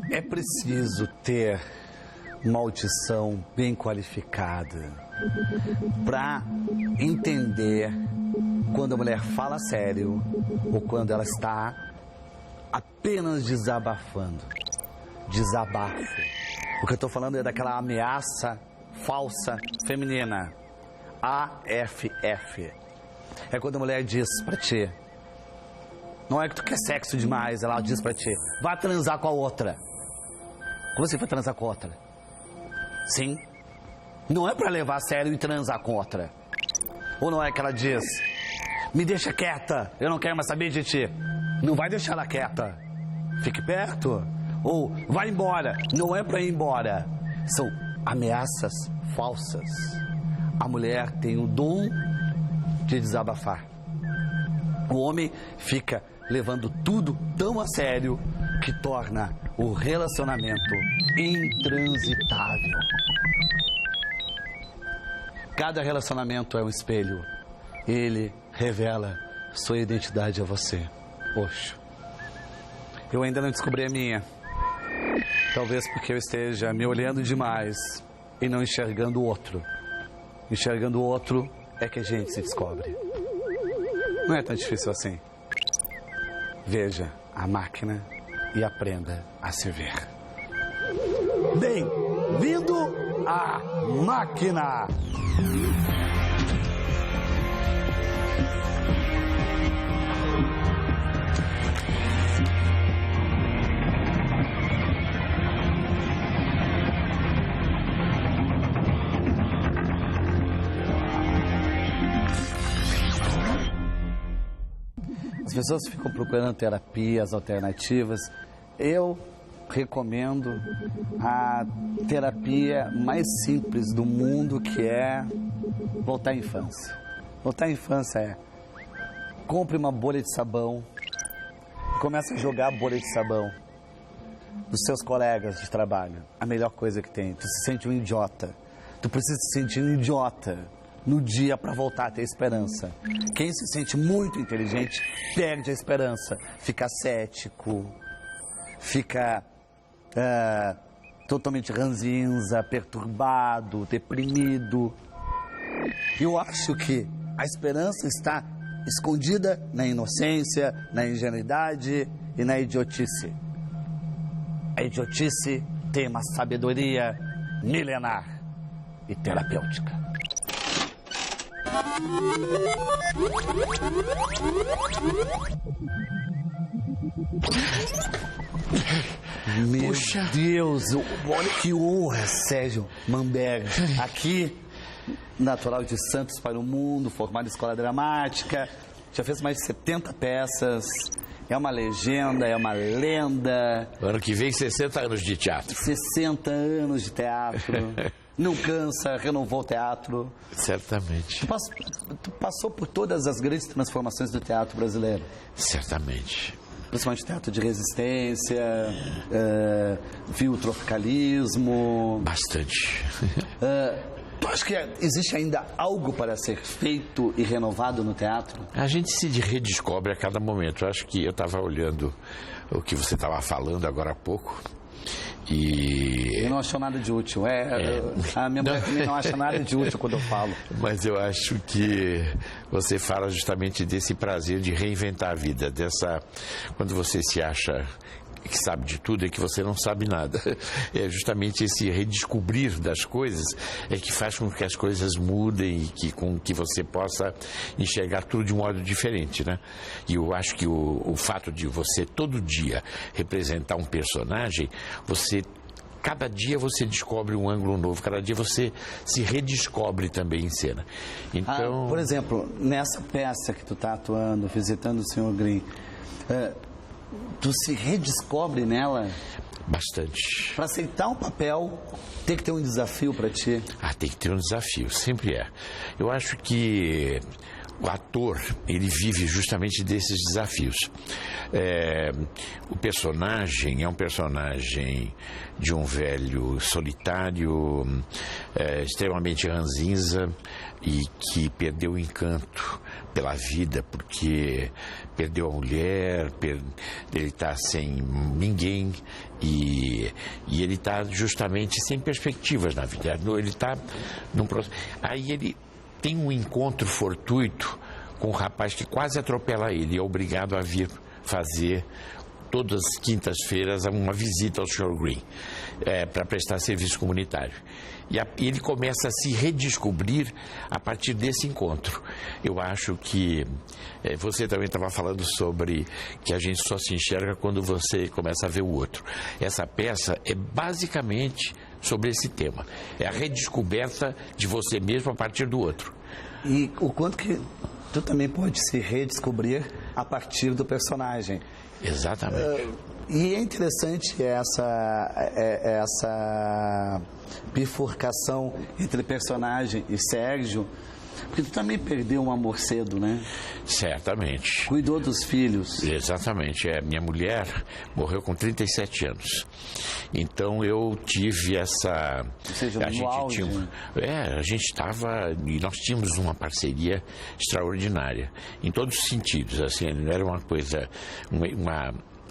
É preciso ter uma audição bem qualificada para entender quando a mulher fala sério ou quando ela está apenas desabafando. Desabafo. O que eu estou falando é daquela ameaça falsa feminina. AFF. É quando a mulher diz pra ti: não é que tu quer sexo demais, ela diz pra ti: vá transar com a outra. Como você vai transar com a outra? Sim. Não é pra levar a sério e transar com outra. Ou não é que ela diz: me deixa quieta, eu não quero mais saber de ti. Não vai deixar ela quieta. Fique perto. Ou vai embora. Não é pra ir embora. São ameaças falsas. A mulher tem o dom de desabafar. O homem fica levando tudo tão a sério que torna o relacionamento intransitável. Cada relacionamento é um espelho. Ele revela sua identidade a você. Poxa, eu ainda não descobri a minha. Talvez porque eu esteja me olhando demais e não enxergando o outro. Enxergando o outro é que a gente se descobre. Não é tão difícil assim. Veja a máquina e aprenda a se ver. Bem-vindo à máquina! As pessoas ficam procurando terapias alternativas. Eu recomendo a terapia mais simples do mundo, que é voltar à infância. Voltar à infância é: compre uma bolha de sabão, comece a jogar a bolha de sabão dos seus colegas de trabalho. A melhor coisa que tem. Tu se sente um idiota. Tu precisa se sentir um idiota no dia para voltar a ter esperança. Quem se sente muito inteligente perde a esperança, fica cético, fica totalmente ranzinza, perturbado, deprimido. Eu acho que a esperança está escondida na inocência, na ingenuidade e na idiotice. A idiotice tem uma sabedoria milenar e terapêutica. Meu Deus, olha que honra, Sérgio Mamberg. Aqui, natural de Santos para o mundo, formado em escola dramática, já fez mais de 70 peças, é uma legenda, é uma lenda. Ano que vem, 60 anos de teatro. 60 anos de teatro. Não cansa, renovou o teatro. Certamente. Tu passou por todas as grandes transformações do teatro brasileiro. Certamente. Principalmente teatro de resistência, viu o tropicalismo. Bastante. Tu acha que existe ainda algo para ser feito e renovado no teatro? A gente se redescobre a cada momento. Eu acho que eu estava olhando o que você estava falando agora há pouco. E eu não acho nada de útil. A minha mulher também não acha nada de útil quando eu falo. Mas eu acho que você fala justamente desse prazer de reinventar a vida, quando você se acha que sabe de tudo e que você não sabe nada. É justamente esse redescobrir das coisas é que faz com que as coisas mudem e com que você possa enxergar tudo de um modo diferente, né? E eu acho que o fato de você todo dia representar um personagem, cada dia você descobre um ângulo novo, cada dia você se redescobre também em cena. Então, por exemplo, nessa peça que tu está atuando, visitando o Sr. Green, tu se redescobre nela? Bastante. Para aceitar um papel, tem que ter um desafio para ti? Tem que ter um desafio, sempre é. Eu acho que o ator, ele vive justamente desses desafios. O personagem é um personagem de um velho solitário, extremamente ranzinza e que perdeu o encanto pela vida porque perdeu a mulher, ele está sem ninguém e ele está justamente sem perspectivas na vida. Ele está num processo. Aí ele tem um encontro fortuito com um rapaz que quase atropela ele e é obrigado a vir fazer todas as quintas-feiras uma visita ao Sr. Green para prestar serviço comunitário. E ele começa a se redescobrir a partir desse encontro. Eu acho que você também estava falando sobre que a gente só se enxerga quando você começa a ver o outro. Essa peça é basicamente sobre esse tema. É a redescoberta de você mesmo a partir do outro. E o quanto que tu também pode se redescobrir a partir do personagem. Exatamente. E é interessante essa bifurcação entre personagem e Sérgio, porque tu também perdeu um amor cedo, né? Certamente. Cuidou dos filhos. Exatamente. Minha mulher morreu com 37 anos. Então eu tive essa... Ou seja, no auge. A gente estava... E nós tínhamos uma parceria extraordinária. Em todos os sentidos. Assim, era uma coisa...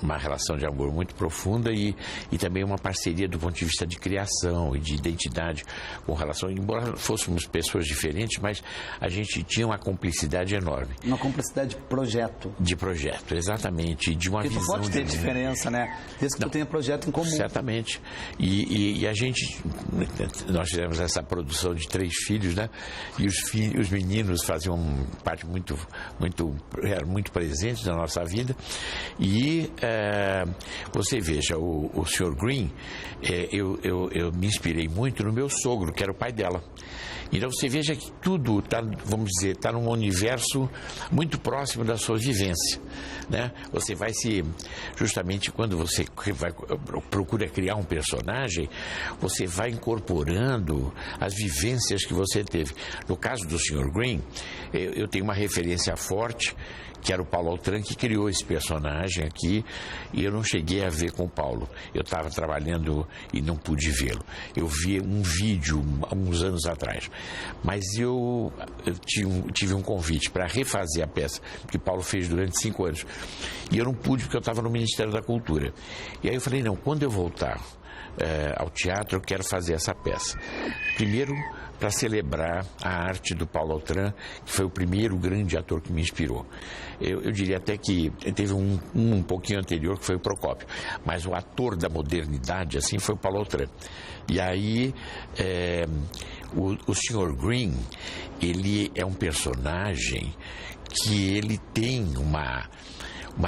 Uma relação de amor muito profunda e também uma parceria do ponto de vista de criação e de identidade com relação, embora fôssemos pessoas diferentes, mas a gente tinha uma cumplicidade enorme. Uma cumplicidade de projeto. De projeto, exatamente, de uma visão. Porque pode ter diferença, né? Desde que tu tenha projeto em comum. Certamente. E a gente, nós fizemos essa produção de 3 filhos, né? E os meninos faziam parte muito presente na nossa vida e você veja, o Sr. Green, eu me inspirei muito no meu sogro, que era o pai dela. Então você veja que tudo está, vamos dizer, está num universo muito próximo da sua vivência, né? Você vai justamente quando você procura criar um personagem, você vai incorporando as vivências que você teve. No caso do Sr. Green, eu tenho uma referência forte, que era o Paulo Altran, que criou esse personagem aqui, e eu não cheguei a ver com o Paulo. Eu estava trabalhando e não pude vê-lo. Eu vi um vídeo há uns anos atrás. Mas eu tive um convite para refazer a peça, que Paulo fez durante 5 anos. E eu não pude porque eu estava no Ministério da Cultura. E aí eu falei, não, quando eu voltar ao teatro, eu quero fazer essa peça. Primeiro, para celebrar a arte do Paulo Altran, que foi o primeiro grande ator que me inspirou. Eu diria até que teve um pouquinho anterior, que foi o Procópio, mas o ator da modernidade, assim, foi o Paulo Altran. E aí, o Sr. Green, ele é um personagem que ele tem uma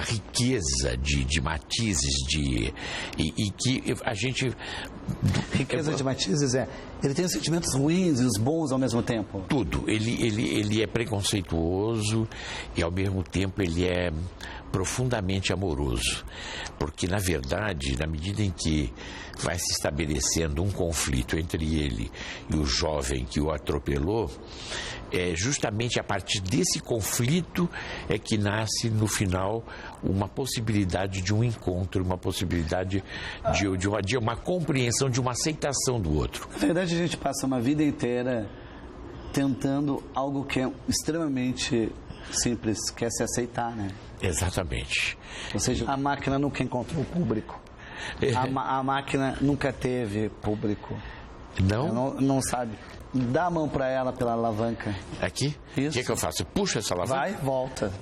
riqueza de matizes, e que a gente... Riqueza de matizes ele tem os sentimentos ruins e os bons ao mesmo tempo. Tudo. Ele é preconceituoso e, ao mesmo tempo, ele é profundamente amoroso. Porque, na verdade, na medida em que vai se estabelecendo um conflito entre ele e o jovem que o atropelou, justamente a partir desse conflito é que nasce, no final, uma possibilidade de um encontro, uma possibilidade de uma compreensão, de uma aceitação do outro. Na verdade, a gente passa uma vida inteira tentando algo que é extremamente simples, que é se aceitar, né? Exatamente. Ou seja, a máquina nunca encontrou público. A máquina nunca teve público. Não? Não sabe. Dá a mão para ela pela alavanca. Aqui? Isso. O que eu faço? Puxa essa alavanca? Vai e volta.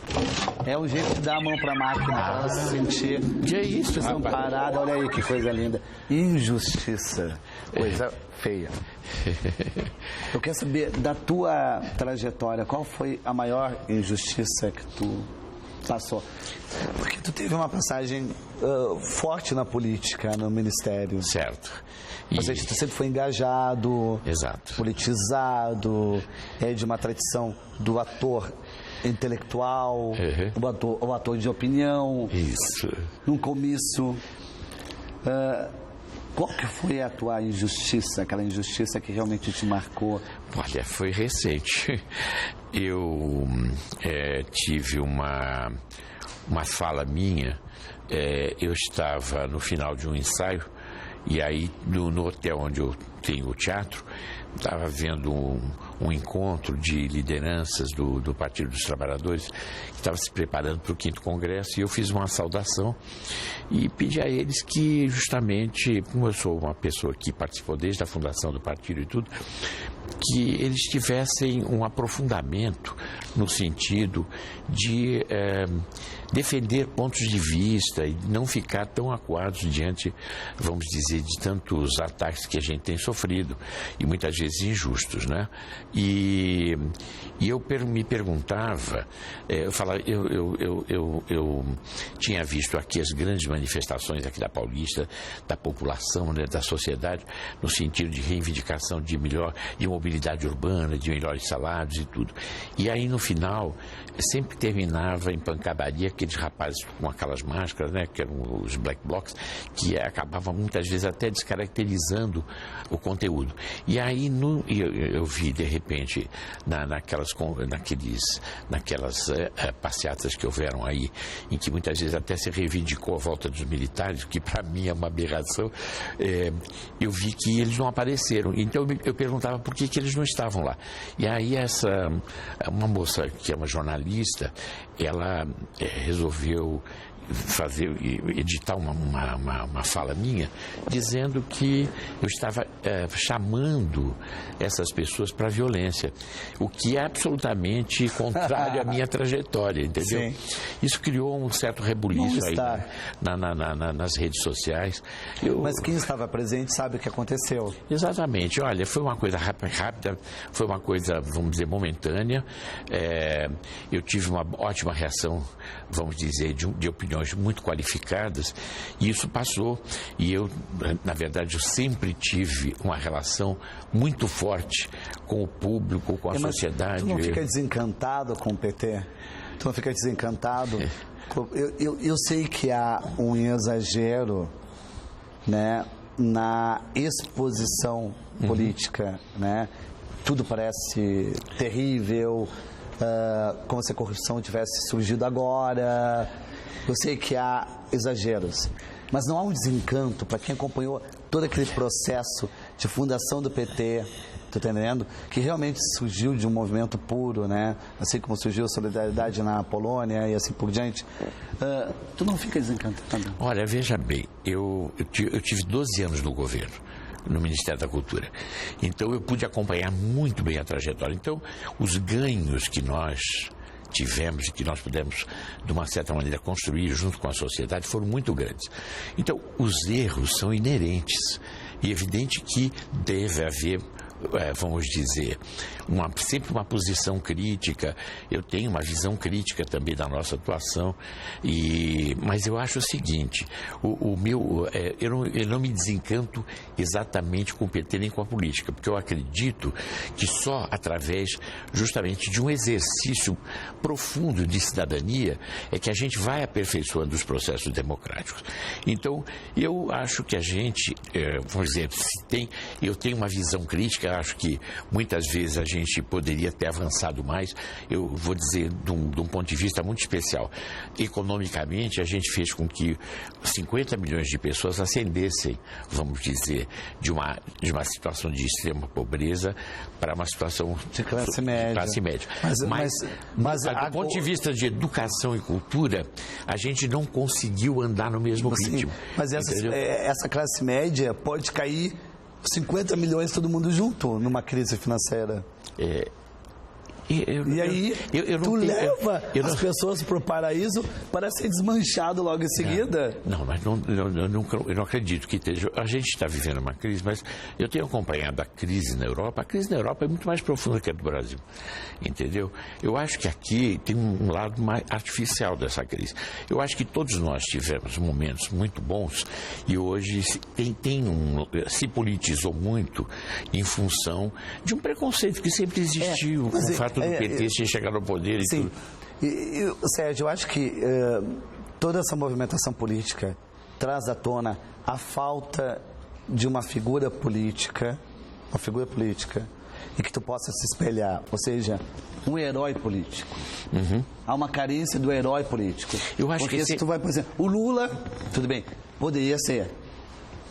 É o jeito de dar a mão para a máquina, para ela se sentir. Que é isso? Parada, olha aí que coisa linda. Injustiça. Coisa feia. Eu quero saber, da tua trajetória, qual foi a maior injustiça que tu passou? Porque tu teve uma passagem forte na política, no ministério. Certo. Ou seja, tu sempre foi engajado, exato, politizado, de uma tradição do ator intelectual, o ator de opinião. Isso. Num comício. Qual que foi a tua injustiça, aquela injustiça que realmente te marcou? Olha, foi recente. Eu tive uma fala minha, eu estava no final de um ensaio, e aí no hotel onde eu tenho o teatro, estava vendo um encontro de lideranças do Partido dos Trabalhadores, que estava se preparando para o 5º Congresso, e eu fiz uma saudação e pedi a eles que, justamente, como eu sou uma pessoa que participou desde a fundação do partido e tudo, que eles tivessem um aprofundamento no sentido de defender pontos de vista e não ficar tão acuados diante, vamos dizer, de tantos ataques que a gente tem sofrido, e muitas vezes injustos, né? E eu me perguntava, eu tinha visto aqui as grandes manifestações aqui da Paulista, da população, né, da sociedade, no sentido de reivindicação de mobilidade urbana, de melhores salários e tudo. E aí, no final, sempre terminava em pancadaria aqueles rapazes com aquelas máscaras, né, que eram os black blocs, que acabavam muitas vezes até descaracterizando o conteúdo. E aí eu vi, de repente, naquelas passeatas que houveram aí, em que muitas vezes até se reivindicou a volta dos militares, o que para mim é uma aberração, eu vi que eles não apareceram. Então eu perguntava por que eles não estavam lá. E aí uma moça que é uma jornalista, ela resolveu editar uma fala minha, dizendo que eu estava chamando essas pessoas para a violência, o que é absolutamente contrário à minha trajetória, entendeu? Sim. Isso criou um certo rebuliço aí nas redes sociais. Mas quem estava presente sabe o que aconteceu. Exatamente. Olha, foi uma coisa rápida, foi uma coisa, vamos dizer, momentânea. Eu tive uma ótima reação, vamos dizer, de opiniões muito qualificadas, e isso passou. E eu, na verdade, eu sempre tive uma relação muito forte com o público, com a sociedade. Tu não fica desencantado com o PT? Tu não fica desencantado? Eu sei que há um exagero, né, na exposição política, né? Tudo parece terrível, como se a corrupção tivesse surgido agora. Eu sei que há exageros, mas não há um desencanto para quem acompanhou todo aquele processo de fundação do PT, tá entendendo? Que realmente surgiu de um movimento puro, né? Assim como surgiu a Solidariedade na Polônia e assim por diante. Tu não fica desencantado? Olha, veja bem, eu tive 12 anos no governo, no Ministério da Cultura. Então eu pude acompanhar muito bem a trajetória. Então, os ganhos que nós tivemos e que nós pudemos, de uma certa maneira, construir junto com a sociedade foram muito grandes. Então, os erros são inerentes. E é evidente que deve haver, vamos dizer, sempre uma posição crítica. Eu tenho uma visão crítica também da nossa atuação, mas eu acho o seguinte, eu não me desencanto exatamente com o PT nem com a política, porque eu acredito que só através justamente de um exercício profundo de cidadania é que a gente vai aperfeiçoando os processos democráticos. Então, eu acho que a gente, vamos dizer, eu tenho uma visão crítica, acho que muitas vezes a gente poderia ter avançado mais. Eu vou dizer de um ponto de vista muito especial. Economicamente, a gente fez com que 50 milhões de pessoas ascendessem, vamos dizer, de uma situação de extrema pobreza para uma situação de classe média. Mas do ponto de vista de educação e cultura, a gente não conseguiu andar no mesmo ritmo. Mas essa classe média pode cair 50 milhões todo mundo junto numa crise financeira. E aí, tu leva as pessoas para o paraíso para ser desmanchado logo em seguida? Não, mas eu não acredito que esteja. A gente está vivendo uma crise, mas eu tenho acompanhado a crise na Europa. A crise na Europa é muito mais profunda que a do Brasil, entendeu? Eu acho que aqui tem um lado mais artificial dessa crise. Eu acho que todos nós tivemos momentos muito bons e hoje se politizou muito em função de um preconceito que sempre existiu, com o fato do PT chegar no poder e tudo. Sérgio, eu acho que toda essa movimentação política traz à tona a falta de uma figura política, e que tu possa se espelhar, ou seja, um herói político. Há uma carência do herói político. Eu acho porque que se tu vai, por exemplo, o Lula, tudo bem, poderia ser,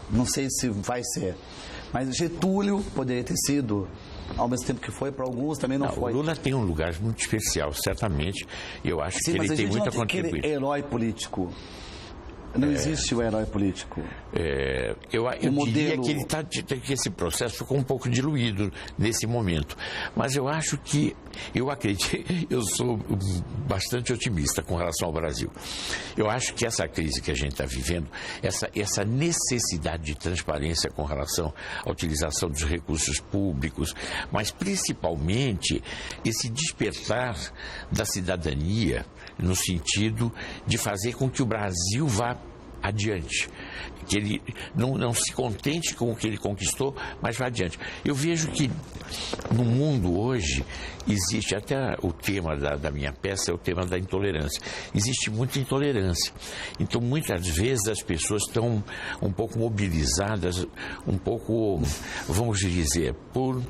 não sei se vai ser, mas Getúlio poderia ter sido, ao mesmo tempo que foi, para alguns também não foi. O Lula tem um lugar muito especial, certamente. Eu acho que ele tem muito a contribuir. Aquele herói político. Não existe o herói político. Eu diria que esse processo ficou um pouco diluído nesse momento. Mas eu acho que, eu sou bastante otimista com relação ao Brasil. Eu acho que essa crise que a gente está vivendo, essa necessidade de transparência com relação à utilização dos recursos públicos, mas principalmente esse despertar da cidadania no sentido de fazer com que o Brasil vá adiante, que ele não se contente com o que ele conquistou, mas vá adiante. Eu vejo que no mundo hoje existe, até o tema da minha peça é o tema da intolerância. Existe muita intolerância. Então, muitas vezes as pessoas estão um pouco mobilizadas, um pouco, vamos dizer, por...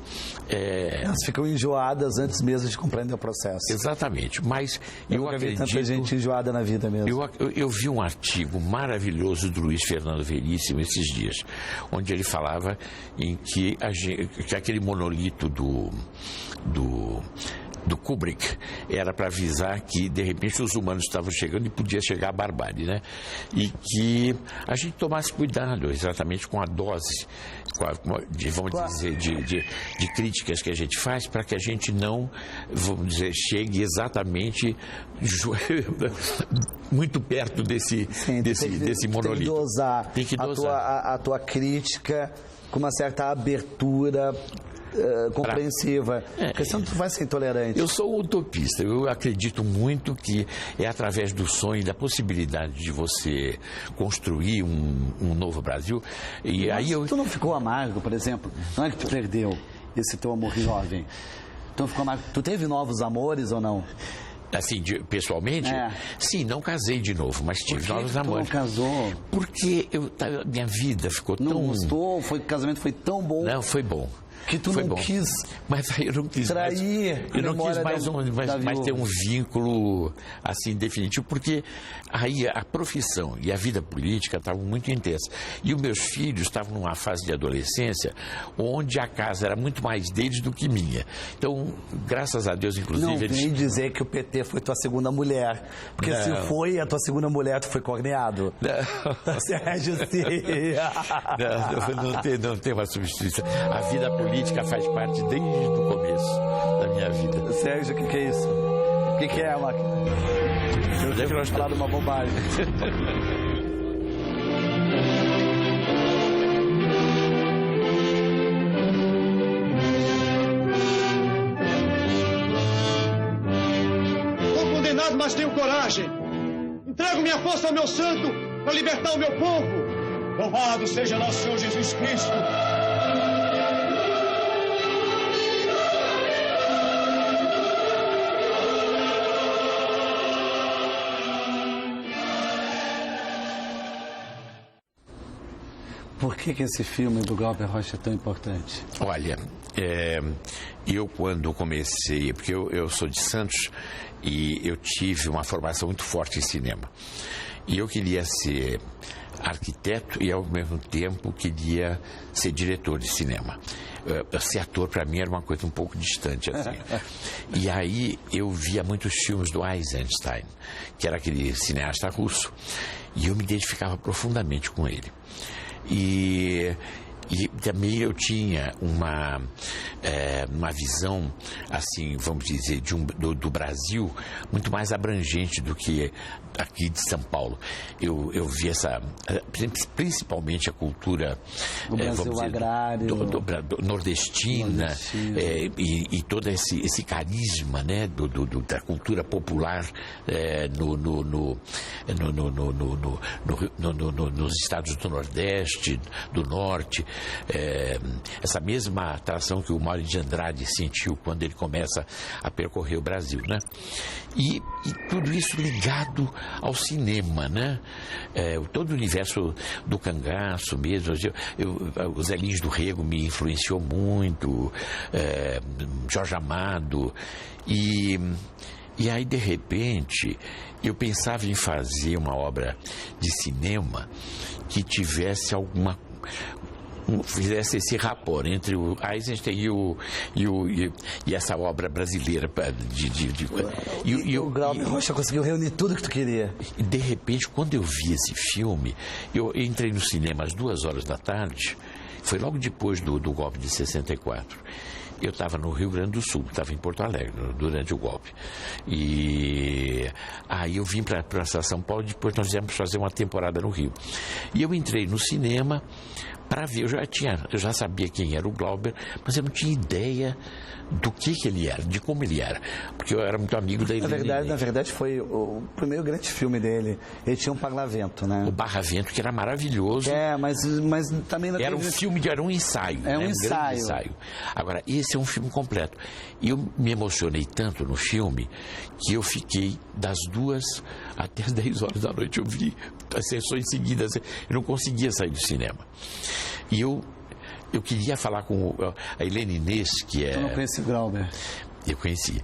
Elas ficam enjoadas antes mesmo de compreender o processo. Exatamente, mas eu acredito... tanta gente enjoada na vida mesmo. Eu vi um artigo maravilhoso do Luiz Fernando Veríssimo esses dias, onde ele falava em que aquele monolito do Kubrick era para avisar que de repente os humanos estavam chegando e podia chegar a barbárie, né? E que a gente tomasse cuidado exatamente com a dose, de críticas que a gente faz, para que a gente não, vamos dizer, chegue exatamente muito perto desse monolito. Tem que dosar a tua crítica com uma certa abertura compreensiva, porque senão tu vai ser intolerante. Eu sou um utopista, eu acredito muito que é através do sonho e da possibilidade de você construir um novo Brasil. E mas aí tu não ficou amargo, por exemplo? Não é que tu perdeu esse teu amor jovem? Tu não ficou amargo? Tu teve novos amores ou não? Assim, pessoalmente? Sim, não casei de novo, mas tive novos amores. Tu não casou? Porque minha vida ficou tão... Não gostou? O casamento foi tão bom? Não, foi bom. Que tu não quis, mas aí eu não quis trair, eu não quis mais ter um vínculo assim definitivo, porque aí a profissão e a vida política estavam muito intensas. E os meus filhos estavam numa fase de adolescência onde a casa era muito mais deles do que minha. Então, graças a Deus, inclusive... Não vem dizer que o PT foi tua segunda mulher, porque se foi a tua segunda mulher, tu foi corneado. Não tem uma substituição. A vida política faz parte desde o começo da minha vida. Sérgio, o que é isso? O que é, máquina? Eu devo ter falado uma bobagem. Estou condenado, mas tenho coragem. Entrego minha força ao meu santo para libertar o meu povo. Louvado seja nosso Senhor Jesus Cristo. Por que esse filme do Glauber Rocha é tão importante? Olha, eu quando comecei, porque eu sou de Santos e eu tive uma formação muito forte em cinema. E eu queria ser arquiteto e ao mesmo tempo queria ser diretor de cinema. Ser ator para mim era uma coisa um pouco distante assim. E aí eu via muitos filmes do Eisenstein, que era aquele cineasta russo, e eu me identificava profundamente com ele. E também eu tinha uma visão, assim, vamos dizer, do Brasil muito mais abrangente do que aqui de São Paulo. Eu vi principalmente a cultura do Brasil agrário, nordestina. E todo esse carisma, né, da cultura popular nos estados do Nordeste, do Norte. Essa mesma atração que o Mao Mário de Andrade sentiu quando ele começa a percorrer o Brasil, né? E tudo isso ligado ao cinema, né? Todo o universo do cangaço mesmo. O Zé Lins do Rego me influenciou muito, Jorge Amado. E aí, de repente, eu pensava em fazer uma obra de cinema que tivesse fizesse esse rapport entre o Eisenstein e essa obra brasileira. O Glauber Rocha conseguiu reunir tudo que tu queria. E de repente, quando eu vi esse filme, eu entrei no cinema às 2h da tarde, foi logo depois do golpe de 64. Eu estava no Rio Grande do Sul, estava em Porto Alegre durante o golpe. E aí eu vim para São Paulo, depois nós viemos fazer uma temporada no Rio. E eu entrei no cinema para ver, eu já sabia quem era o Glauber, mas eu não tinha ideia do que ele era, de como ele era, porque eu era muito amigo da Helene. Na verdade foi o primeiro grande filme dele. Ele tinha um Parlamento, né? O Barravento, que era maravilhoso. Mas também não era um filme, era um ensaio. É um ensaio. Grande ensaio. Agora, esse é um filme completo. E eu me emocionei tanto no filme que eu fiquei das 2 até as 10h da noite. Eu vi as sessões seguidas. Eu não conseguia sair do cinema. E eu queria falar com a Helene Inês, que é... Tu não conhecia o Glauber? Eu conhecia.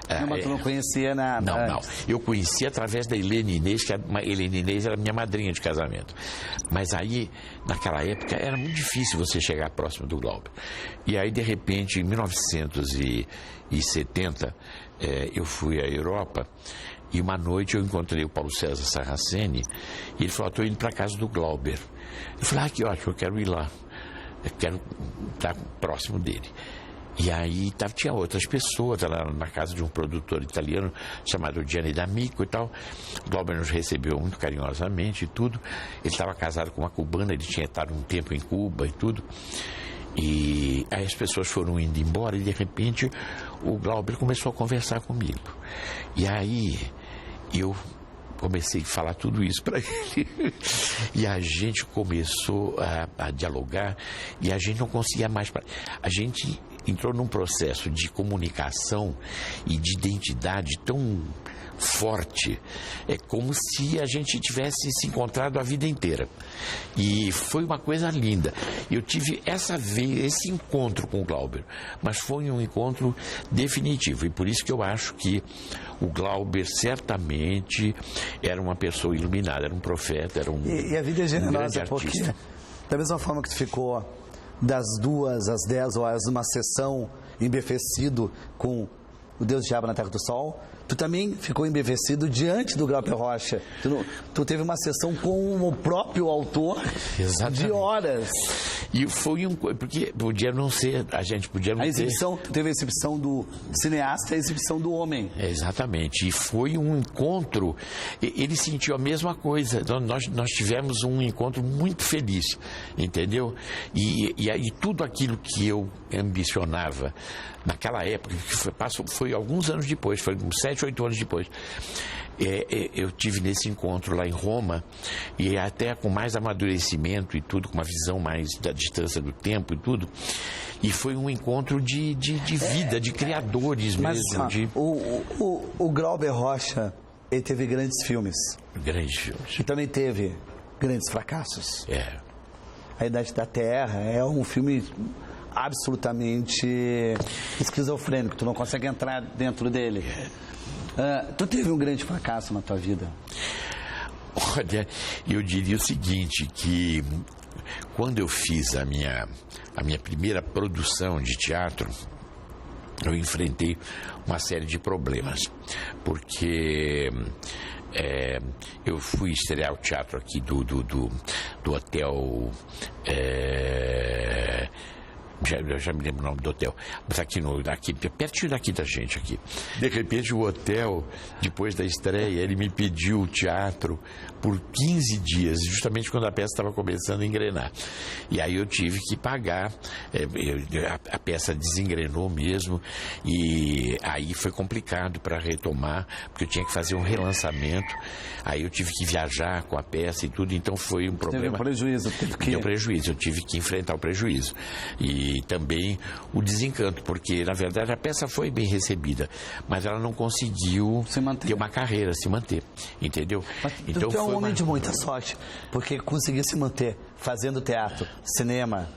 Não, mas tu não conhecia na... Não. Eu conhecia através da Helene Inês, que a Helene Inês era minha madrinha de casamento. Mas aí, naquela época, era muito difícil você chegar próximo do Glauber. E aí, de repente, em 1970, eu fui à Europa e uma noite eu encontrei o Paulo César Sarraceni e ele falou, estou indo para casa do Glauber. Eu falei, que ótimo, eu quero ir lá. Eu quero estar próximo dele. E aí tinha outras pessoas, ela na casa de um produtor italiano chamado Gianni D'Amico e tal. O Glauber nos recebeu muito carinhosamente e tudo. Ele estava casado com uma cubana, ele tinha estado um tempo em Cuba e tudo. E aí as pessoas foram indo embora e de repente o Glauber começou a conversar comigo. E aí eu comecei a falar tudo isso para ele. E a gente começou a dialogar e a gente não conseguia mais... A gente entrou num processo de comunicação e de identidade tão forte. É como se a gente tivesse se encontrado a vida inteira. E foi uma coisa linda. Eu tive esse encontro com o Glauber, mas foi um encontro definitivo. E por isso que eu acho que o Glauber certamente era uma pessoa iluminada, era um profeta, era um E a vida é generosa, porque da mesma forma que tu ficou das 2 às 10 horas numa sessão embevecido com o Deus Diabo na Terra do Sol, tu também ficou embevecido diante do Glauber Rocha. Tu teve uma sessão com o próprio autor. Exatamente. De horas. E foi porque podia não ser, a gente podia não teve a exibição do cineasta e a exibição do homem. Exatamente. E foi um encontro, ele sentiu a mesma coisa. Nós tivemos um encontro muito feliz, entendeu? E aí tudo aquilo que eu ambicionava naquela época, que foi alguns anos depois, foi uns 7, 8 anos depois, eu tive nesse encontro lá em Roma, e até com mais amadurecimento e tudo, com uma visão mais da distância do tempo e tudo, e foi um encontro de vida, de criadores mesmo. Mas o Glauber Rocha, ele teve grandes filmes. Grandes filmes. E também teve grandes fracassos. A Idade da Terra é um filme absolutamente esquizofrênico, tu não consegue entrar dentro dele. Tu teve um grande fracasso na tua vida? Olha, eu diria o seguinte, que quando eu fiz a minha primeira produção de teatro, eu enfrentei uma série de problemas, porque eu fui estrear o teatro aqui do hotel... Eu já me lembro o nome do hotel, mas aqui pertinho daqui da gente aqui. De repente o hotel, depois da estreia, ele me pediu o teatro por 15 dias, justamente quando a peça estava começando a engrenar. E aí eu tive que pagar, a peça desengrenou mesmo, e aí foi complicado para retomar, porque eu tinha que fazer um relançamento, aí eu tive que viajar com a peça e tudo, então foi um problema. Teve um prejuízo. Deu prejuízo, eu tive que enfrentar o prejuízo. E também o desencanto, porque na verdade a peça foi bem recebida, mas ela não conseguiu ter uma carreira, se manter, entendeu? Mas então tu é um foi homem de muita sorte, porque conseguiu se manter fazendo teatro, cinema,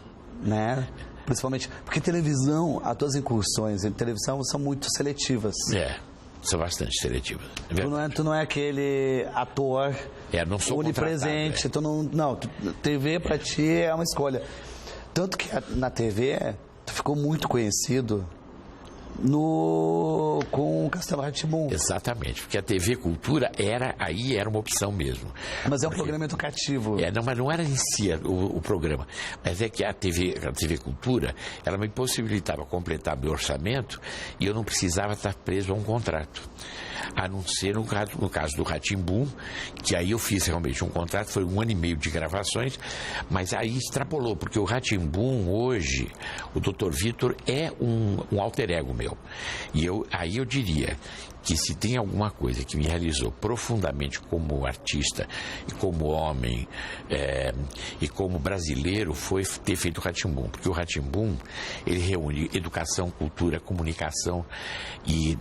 né? Principalmente, porque televisão, as tuas incursões em televisão são muito seletivas. São bastante seletivas. Tu não é aquele ator não sou onipresente, tu não, TV pra ti é uma escolha. Tanto que na TV, tu ficou muito conhecido com o Castelo Rá-Tim-Bum. Exatamente, porque a TV Cultura era uma opção mesmo. Mas é um programa educativo. Mas não era em si o programa, mas é que a TV Cultura, ela me possibilitava completar meu orçamento e eu não precisava estar preso a um contrato. A não ser no caso do Rá-Tim-Bum, que aí eu fiz realmente um contrato, foi 1 ano e meio de gravações, mas aí extrapolou, porque o Rá-Tim-Bum hoje, o Dr. Vitor é um alter ego meu. E aí eu diria que se tem alguma coisa que me realizou profundamente como artista e como homem e como brasileiro foi ter feito o Rá-Tim-Bum, porque o Rá-Tim-Bum ele reúne educação, cultura, comunicação e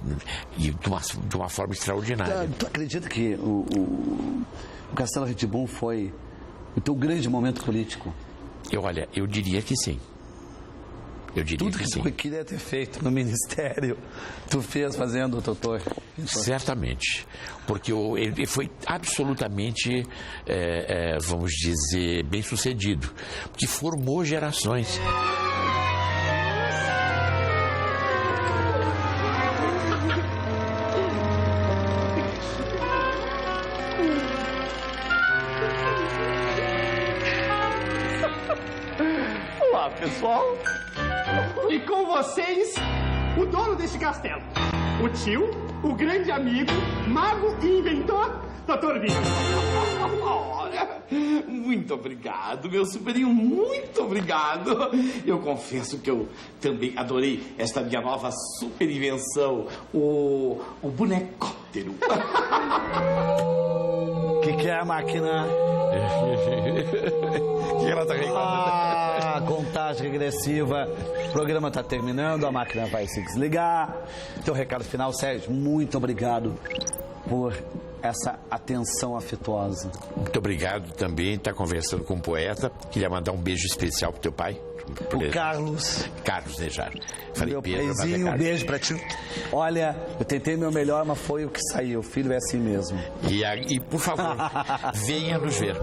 de uma forma extraordinária. Tu acredita que o Castelo Rá-Tim-Bum foi o teu grande momento político? Eu diria que sim. Eu diria Tudo que sim. Tu queria ter feito no Ministério, tu fez fazendo o doutor? Certamente, porque ele foi absolutamente, vamos dizer, bem sucedido, porque formou gerações. Olá, pessoal. E com vocês, o dono deste castelo. O tio, o grande amigo, mago e inventor, Dr. Vitor. Muito obrigado, meu sobrinho, muito obrigado. Eu confesso que eu também adorei esta minha nova super invenção, o bonecóptero. O que é a máquina? O que ela tá reclamando? Contagem regressiva. O programa está terminando, a máquina vai se desligar. Teu recado final, Sérgio, muito obrigado por essa atenção afetuosa. Muito obrigado também, estar conversando com um poeta. Queria mandar um beijo especial pro teu pai. O Carlos. Carlos Nejar. Falei, Meu Pedro, paizinho, um beijo pra ti. Olha, eu tentei meu melhor, mas foi o que saiu. O filho é assim mesmo. E por favor, venha nos ver.